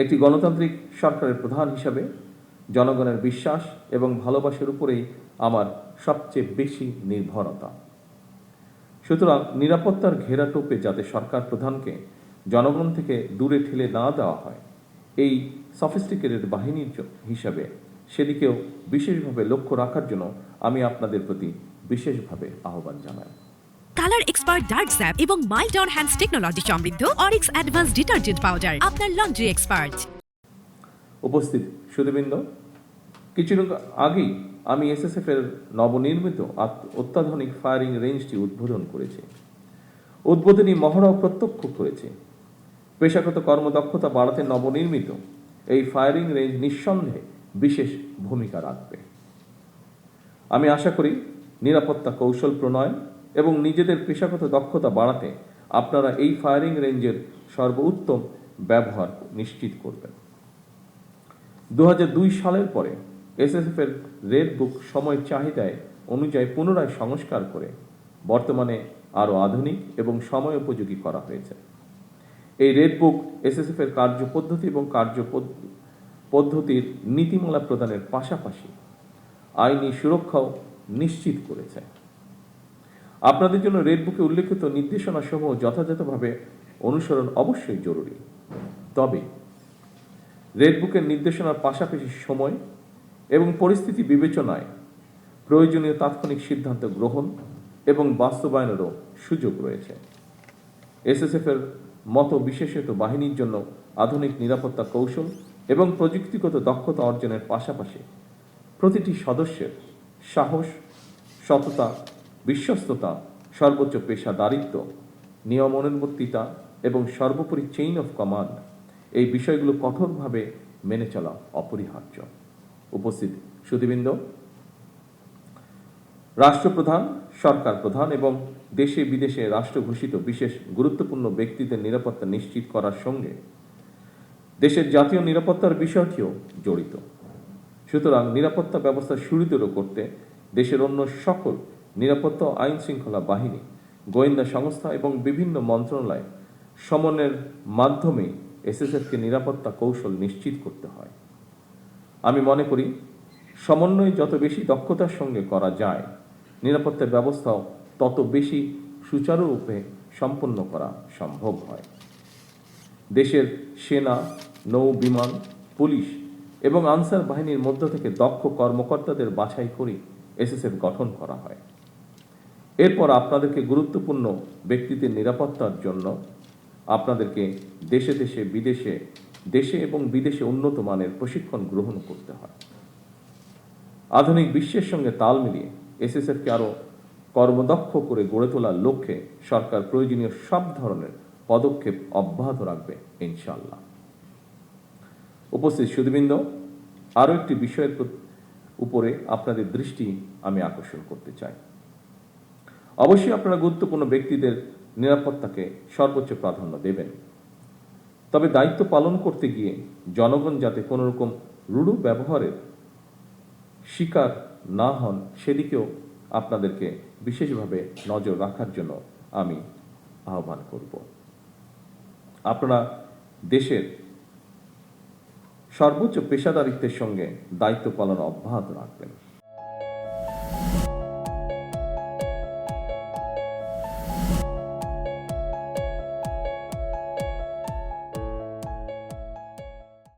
একটি গণতান্ত্রিক সরকারের প্রধান হিসাবে জনগণের বিশ্বাস এবং ভালোবাসার উপরেই আমার সবচেয়ে বেশি নির্ভরতা। সুতরাং নিরাপত্তার ঘেরাটোপে যাতে সরকার প্রধানকে জনগণ থেকে দূরে ঠেলে না দেওয়া হয়, এই সফিস্টিকেটেড বাহিনীর হিসাবে সেদিকেও বিশেষভাবে লক্ষ্য রাখার জন্য আমি আপনাদের প্রতি বিশেষভাবে আহ্বান জানাই। কালার এক্সপার্ট ডার্ক স্যাপ এবং মাইল্ড অন হ্যান্ডস টেকনোলজি সমৃদ্ধ অরিক্স অ্যাডভান্স ডিটারজেন্ট পাউডার আপনার লন্ড্রি এক্সপার্ট। উপস্থিত সুধীবৃন্দ, কিছুদিন আগেই আমি এসএসএফ এর নবনির্মিত অত্যাধুনিক ফায়ারিং রেঞ্জটি উদ্বোধন করেছি। উদ্বোধনী মহড়াও প্রত্যক্ষ করেছি। পেশাগত কর্মদক্ষতা বাড়াতে নবনির্মিত এই ফায়ারিং রেঞ্জ নিঃসন্দেহে বিশেষ ভূমিকা রাখবে। আমি আশা করি নিরাপত্তা কৌশল প্রণয়ন এবং নিজেদের পেশাগত দক্ষতা বাড়াতে আপনারা এই ফায়ারিং রেঞ্জের সর্বোত্তম ব্যবহার নিশ্চিত করবেন। 2002 সালের পরে এসএসএফ এর রেড বুক সময়ের চাহিদায় অনুযায়ী পুনরায় সংস্কার করে বর্তমানে আরও আধুনিক এবং সময় উপযোগী করা হয়েছে। এই রেড বুক এসএসএফ এর কার্যপদ্ধতি এবং কার্যপদ্ধতির নীতিমালা প্রদানের পাশাপাশি আইনি সুরক্ষাও নিশ্চিত করেছে। আপনাদের জন্য রেড বুকে উল্লেখিত নির্দেশনাসমূহ যথাযথভাবে অনুসরণ অবশ্যই জরুরি। তবে রেড বুকের নির্দেশনার পাশাপাশি সময় এবং পরিস্থিতি বিবেচনায় প্রয়োজনীয় তাৎক্ষণিক সিদ্ধান্ত গ্রহণ এবং বাস্তবায়নেরও সুযোগ রয়েছে। এসএসএফ এর মতো বিশেষায়িত বাহিনীর জন্য আধুনিক নিরাপত্তা কৌশল এবং প্রযুক্তিগত দক্ষতা অর্জনের পাশাপাশি প্রতিটি সদস্যের সাহস, সততা, বিশ্বস্ততা, সর্বোচ্চ পেশাদারিত্ব, নিয়মানুবর্তিতা এবং সর্বোপরি চেইন অফ কমান্ড, এই বিষয়গুলো কঠোরভাবে মেনে চলা অপরিহার্য। উপস্থিত সুধীবৃন্দ, রাষ্ট্রপ্রধান, সরকার প্রধান এবং দেশে বিদেশে রাষ্ট্র ঘোষিত বিশেষ গুরুত্বপূর্ণ ব্যক্তিদের নিরাপত্তা নিশ্চিত করার সঙ্গে দেশের জাতীয় নিরাপত্তার বিষয়টিও জড়িত। সুতরাং নিরাপত্তা ব্যবস্থা সুদৃঢ় করতে দেশের অন্য সকল নিরাপত্তা আইন শৃঙ্খলা বাহিনী, গোয়েন্দা সংস্থা এবং বিভিন্ন মন্ত্রণালয় সমন্বয়ের মাধ্যমে এসএসএফকে নিরাপত্তা কৌশল নিশ্চিত করতে হয়। আমি মনে করি সমন্বয় যত বেশি দক্ষতার সঙ্গে করা যায়, নিরাপত্তা ব্যবস্থাও তত বেশি সুচারুরূপে সম্পন্ন করা সম্ভব হয়। দেশের সেনা, নৌ বিমান, পুলিশ এবং আনসার বাহিনীর মধ্য থেকে দক্ষ কর্মকর্তাদের বাছাই করে এসএসএফ গঠন করা হয়। এরপর আপনাদেরকে গুরুত্বপূর্ণ ব্যক্তিদের নিরাপত্তার জন্য আপনাদেরকে দেশে এবং বিদেশে উন্নত মানের প্রশিক্ষণ গ্রহণ করতে হয়। আধুনিক বিশ্বের সঙ্গে তাল মিলিয়ে এসএসএফকে আরও কর্মদক্ষ করে গড়ে তোলার লক্ষ্যে সরকার প্রয়োজনীয় সব ধরনের পদক্ষেপ অব্যাহত রাখবে ইনশাআল্লাহ। উপস্থিত সুধীবৃন্দ, আরও একটি বিষয়ের উপরে আপনাদের দৃষ্টি আমি আকর্ষণ করতে চাই। অবশ্যই আপনারা গুরুত্বপূর্ণ ব্যক্তিদের নিরাপত্তাকে সর্বোচ্চ প্রাধান্য দেবেন। তবে দায়িত্ব পালন করতে গিয়ে জনগণ যাতে কোনো রকম রূঢ় ব্যবহারের শিকার না হন, সেদিকেও আপনাদেরকে বিশেষভাবে নজর রাখার জন্য আমি আহ্বান করব। আপনারা দেশের সর্বোচ্চ পেশাদারিত্বের সঙ্গে দায়িত্ব পালন অব্যাহত রাখবেন।